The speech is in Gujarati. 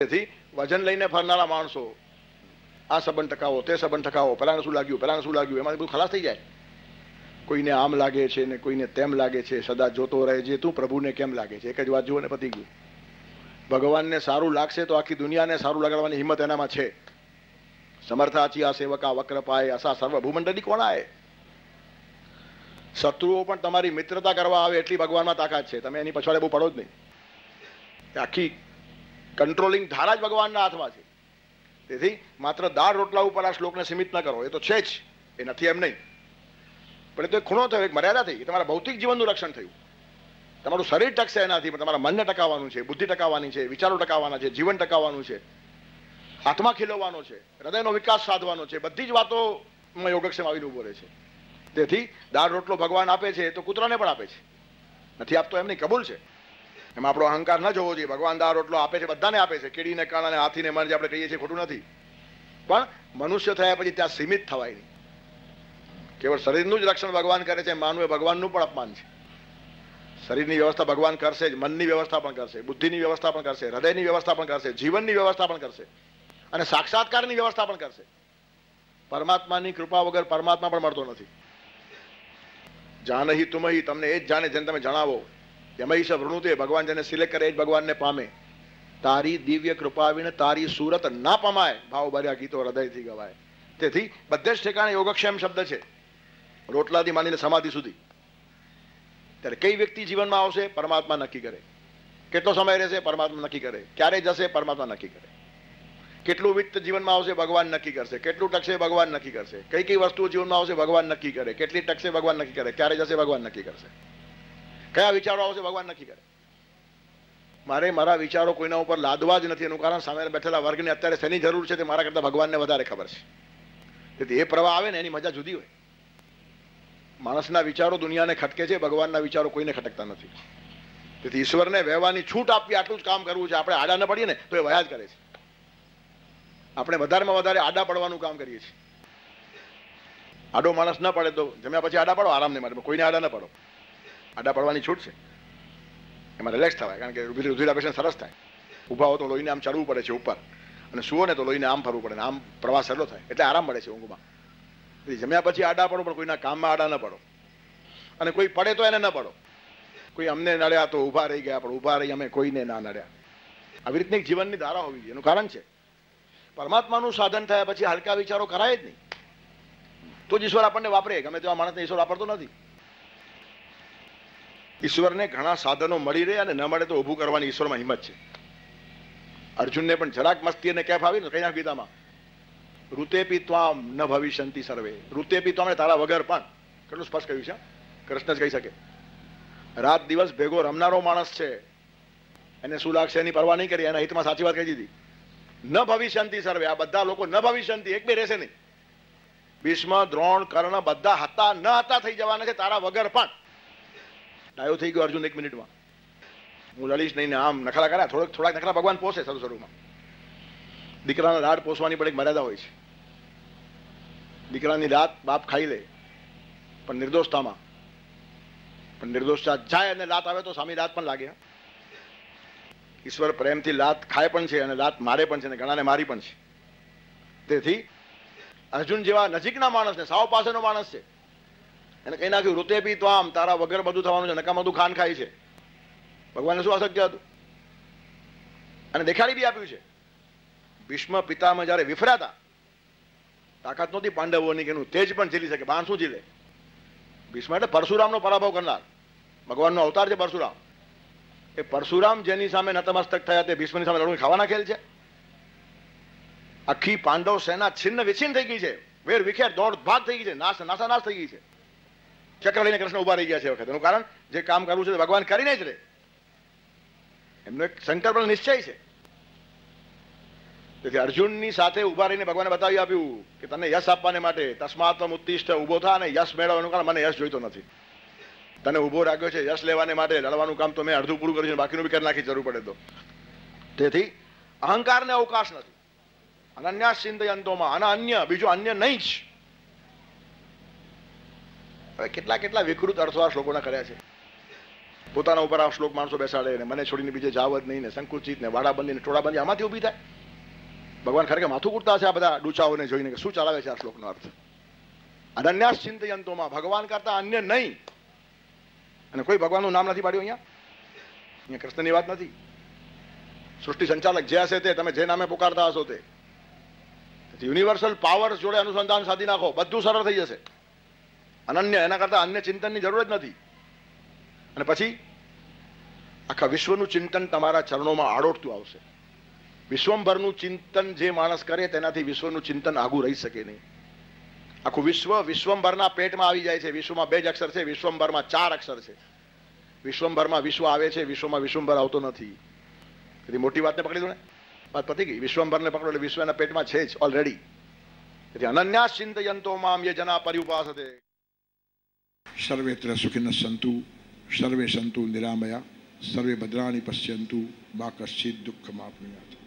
તેથી વજન લઈને ફરનારા માણસો આ સંબંધ ટકાવો, તે સંબંધ ટકાવો, પેલાને શું લાગ્યું એમાંથી બધું ખલાસ થઈ જાય. કોઈને આમ લાગે છે ને કોઈને તેમ લાગે છે. સદા જોતો રહે જે તું પ્રભુને કેમ લાગે છે. એક જ વાત જુઓ ને પતી ગયું. ભગવાનને સારું લાગશે તો આખી દુનિયાને સારું લગાડવાની હિંમત એનામાં છે. સમર્થાચી આ સેવકા વક્ર પાય અસા સર્વ ભૂમંડળી કોણ આય. શત્રુઓ પણ તમારી મિત્રતા કરવા આવે એટલી ભગવાનમાં તાકાત છે. તમે એની પછવાડે બહુ પડો જ નહીં. આખી કંટ્રોલિંગ ધારા જ ભગવાનના હાથમાં છે. તેથી માત્ર દાળ રોટલા ઉપર આ શ્લોકને સીમિત ન કરો. એ તો છે જ, એ નથી એમ નહીં, પણ એ તો એક ખૂણો થયો, એક મર્યાદા થઈ. તમારા ભૌતિક જીવનનું રક્ષણ થયું. તમારું શરીર ટકશે એનાથી, પણ તમારા મનને ટકાવવાનું છે, બુદ્ધિ ટકાવવાની છે, વિચારો ટકાવવાના છે, જીવન ટકાવવાનું છે, આત્મા ખીલવવાનો છે, હૃદયનો વિકાસ સાધવાનો છે. બધી જ વાતોમાં યોગક્ષેમ આવીને ઉભો રહે છે. તેથી દાળ રોટલો ભગવાન આપે છે તો કૂતરાને પણ આપે છે. નથી આપતો એમ નહીં, કબૂલ છે. એમાં આપણો અહંકાર ન જોવો જોઈએ. ભગવાન દાળ રોટલો આપે છે, બધાને આપે છે. કીડીને કણ અને હાથીને મન જે આપણે કહીએ છીએ ખોટું નથી, પણ મનુષ્ય થયા પછી ત્યાં સીમિત થવાય નહીં. કેવળ શરીરનું જ રક્ષણ ભગવાન કરે છે માનવું એ ભગવાનનું પણ અપમાન છે. શરીરની વ્યવસ્થા ભગવાન કરશે જ, મનની વ્યવસ્થા પણ કરશે, બુદ્ધિની વ્યવસ્થા પણ કરશે, હૃદયની વ્યવસ્થા પણ કરશે, જીવનની વ્યવસ્થા પણ કરશે અને સાક્ષાત્કારની વ્યવસ્થા પણ કરશે. પરમાત્માની કૃપા વગર પરમાત્મા પણ મળતો નથી. જાનહી તુમહી, તમને એ જ જાણે જેને તમે જણાવો. યમૈષ વૃણુતે, ભગવાન જેને સિલેક્ટ કરે એ જ ભગવાનને પામે. તારી દિવ્ય કૃપા વિને તારી સુરત ના પમાય, ભાવ ભર્યા ગીતો હૃદયથી ગવાય. તેથી બધે જ ઠેકાણે યોગક્ષેમ શબ્દ છે, રોટલાથી માંડીને સમાધિ સુધી. ત્યારે કઈ વ્યક્તિ જીવનમાં આવશે પરમાત્મા નક્કી કરે. કેટલો સમય રહેશે પરમાત્મા નક્કી કરે. ક્યારે જશે પરમાત્મા નક્કી કરે. કેટલું વિત્ત જીવનમાં આવશે ભગવાન નક્કી કરશે. કેટલું ટકશે ભગવાન નક્કી કરશે. કઈ કઈ વસ્તુઓ જીવનમાં આવશે ભગવાન નક્કી કરે. કેટલી ટકશે ભગવાન નક્કી કરે. ક્યારે જશે ભગવાન નક્કી કરશે. કયા વિચારો આવશે ભગવાન નક્કી કરે. મારે મારા વિચારો કોઈના ઉપર લાદવા જ નથી. એનું કારણ સામે બેઠેલા વર્ગને અત્યારે શેની જરૂર છે તે મારા કરતા ભગવાનને વધારે ખબર છે. તેથી એ પ્રવાહ આવે ને એની મજા જુદી હોય. માણસના વિચારો દુનિયાને ખટકે છે, ભગવાનના વિચારો કોઈને ખટકતા નથી. તેથી ઈશ્વરને વહેવાની છૂટ આપવી, આટલું જ કામ કરવું છે. આપણે આડા ન પડીએ ને તો એ વયા જ કરે છે. આપણે વધારેમાં વધારે આડા પડવાનું કામ કરીએ છીએ. આડો માણસ ન પડે તો જમ્યા પછી આડા પડો, આરામને માટે. કોઈને આડા ન પડો. આડા પડવાની છૂટ છે. એમાં રિલેક્સ થવાય, કારણ કે રુધિરાભિષેક સરસ થાય. ઊભા હો તો લોહીને આમ ચડવું પડે છે ઉપર, અને સુવો ને તો લોહીને આમ ફરવું પડે, આમ પ્રવાસ સહેલો થાય, એટલે આરામ મળે છે ઊંઘમાં. જમ્યા પછી આડા પડો, પણ કોઈના કામમાં આડા ન પડો. અને કોઈ પડે તો એને ન પડો. કોઈ અમને નડ્યા તો ઊભા રહી ગયા, પણ ઊભા રહી અમે કોઈને ના નડ્યા. આવી રીતની જીવનની ધારા હોવી જોઈએ. એનું કારણ છે પરમાત્માનું સાધન થયા પછી હલકા વિચારો કરાય જ નહીં. તો જ ઈશ્વર આપણને વાપરે. ગમે તેવા માણસને ઈશ્વર વાપરતો નથી. ઈશ્વરને ઘણા સાધનો મળી રહે અને ન મળે તો ઊભું કરવાની ઈશ્વરમાં હિંમત છે. અર્જુનને પણ જરાક મસ્તી અને કેફ આવી ને કઈ ના ગીતામાં, ઋતેપી ત્વામ ન ભવિષ્યંતિ સર્વે. ઋતેપી ત્વામ, તારા વગર પણ. કેટલું સ્પષ્ટ કહ્યું છે. કૃષ્ણ જ કહી શકે. રાત દિવસ ભેગો રમનારો માણસ છે, એને શું લાગશે એની પરવા નહીં કરી. એના હિતમાં સાચી વાત કહી દીધી. ન ભવિષ્યંતિ સર્વે, આ બધા લોકો ન ભવિષ્યંતિ, એક બે રહેશે નહીં. ભીષ્મ, દ્રોણ, કર્ણ બધા હતા ન હતા થઈ જવાના છે તારા વગર પણ. ડાયો થઈ ગયો અર્જુન 1 મિનિટમાં. હું લડીશ નહીં ને આમ નખરા કર્યા. થોડાક નખરા ભગવાન પોષે શરૂમાં. દીકરાના લાડ પોષવાની પણ એક મર્યાદા હોય છે. દીકરાની લાત બાપ ખાઈ લે, પણ નિર્દોષતામાં. પણ નિર્દોષતા જાય અને લાત આવે તો સામી લાત પણ લાગે. ઈશ્વર પ્રેમથી લાત ખાય પણ છે અને લાત મારે પણ છે, અને ઘણાને મારી પણ છે. તેથી અર્જુન જેવા નજીકના માણસને, સાવ પાસેનો માણસ છે, એને કહી નાખ્યું ઋતેપી ત્વામ, તારા વગર બધું થવાનું છે. નકામાં બધું ખાન ખાય છે. ભગવાનને શું અશક્ય હતું? અને દેખાડી બી આપ્યું છે. ભીષ્મ પિતામાં જયારે વિફર્યા હતા, તાકાત નહોતી પાંડવોની કે એનું તેજ પણ ઝીલી શકે. બાણ શું ઝીલે? ભીષ્મ એટલે પરશુરામનો પરાભવ કરનાર. ભગવાનનો અવતાર છે પરશુરામ. એ પરશુરામ જેની સામે નતમસ્તક થયા તે ભીષ્મની સામે લડવું ખાવાના ખેલ છે? આખી પાંડવ સેના છિન્ન વિછિન્ન થઈ ગઈ છે. વેર વિખેર દોડ ભાગ થઈ ગઈ છે. નાશાનાશ થઈ ગઈ છે. ચક્ર લઈને કૃષ્ણ ઉભા રહી ગયા છે વખત. એનું કારણ જે કામ કરવું છે ભગવાન કરીને જ રહે. એમનો એક સંકલ્પ નિશ્ચય છે. તેથી અર્જુનની સાથે ઉભા રહીને ભગવાને બતાવી આપ્યું કે તને યશ આપવાને માટે તસ્માત્મ ઉત્તિષ્ઠ, ઉભો થા અને યશ મેળવો. એનું કારણ મને યશ જોઈતો નથી. તને ઉભો રાખ્યો છે યશ લેવાને માટે. લડવાનું કામ તો મેં અડધું પૂરું કર્યું છે, બાકીનું બી કરી નાખી જરૂર પડે તો. તેથી અહંકારને અવકાશ નથી. અનન્યા ચિંતયંતોમાં, અને અન્ય, બીજું અન્ય નહીં જ. હવે કેટલા વિકૃત અર્થો આ શ્લોકોના કર્યા છે. પોતાના ઉપર આ શ્લોક માણસો બેસાડે ને મને છોડીને બીજે જાવ જ નહીં ને સંકુચિત ને વાડાબંધી ને ટોળાબંધી આમાંથી ઊભી થાય. ભગવાન ખરેખર માથું કૂટતા છે આ બધા ડૂચાઓને જોઈને કે શું ચલાવે છે આ શ્લોકનો અર્થ. અનન્યાસ ચિંતયંતોમાં, ભગવાન કરતા અન્ય નહીં. અને કોઈ ભગવાનનું નામ નથી પાડ્યું અહીંયા કૃષ્ણની વાત નથી. સૃષ્ટિ સંચાલક જે હશે તે, તમે જે નામે પુકારતા હશો તે. યુનિવર્સલ પાવર જોડે અનુસંધાન સાધી નાખો, બધું સરળ થઈ જશે. અનન્ય, એના કરતા અન્ય ચિંતનની જરૂર જ નથી. અને પછી આખા વિશ્વનું ચિંતન તમારા ચરણોમાં આડોટતું આવશે. વિશ્વભરનું ચિંતન જે માણસ કરે તેનાથી વિશ્વનું ચિંતન આગું રહી શકે નહીં. આખું વિશ્વ વિશ્વભરના પેટમાં આવી જાય છે. વિશ્વમાં 2 જ અક્ષર છે, વિશ્વભરમાં 4 અક્ષર છે. વિશ્વભરમાં વિશ્વ આવે છે, વિશ્વમાં વિશ્વભર આવતો નથી. તેથી મોટી વાતને પકડી દો ને, વાત પતી ગઈ. વિશ્વભરને પકડો એટલે વિશ્વના પેટમાં છે જ ઓલરેડી. તેથી અનન્યાસ ચિંતયંતો મામ યે જના પર્યુપાસતે. સર્વેત્ર સુખિનઃ સંતુ, સર્વે સંતુ નિરામયા, સર્વે ભદ્રાણિ પશ્યન્તુ, મા કશ્ચિદ દુઃખમાપ્નુયાત.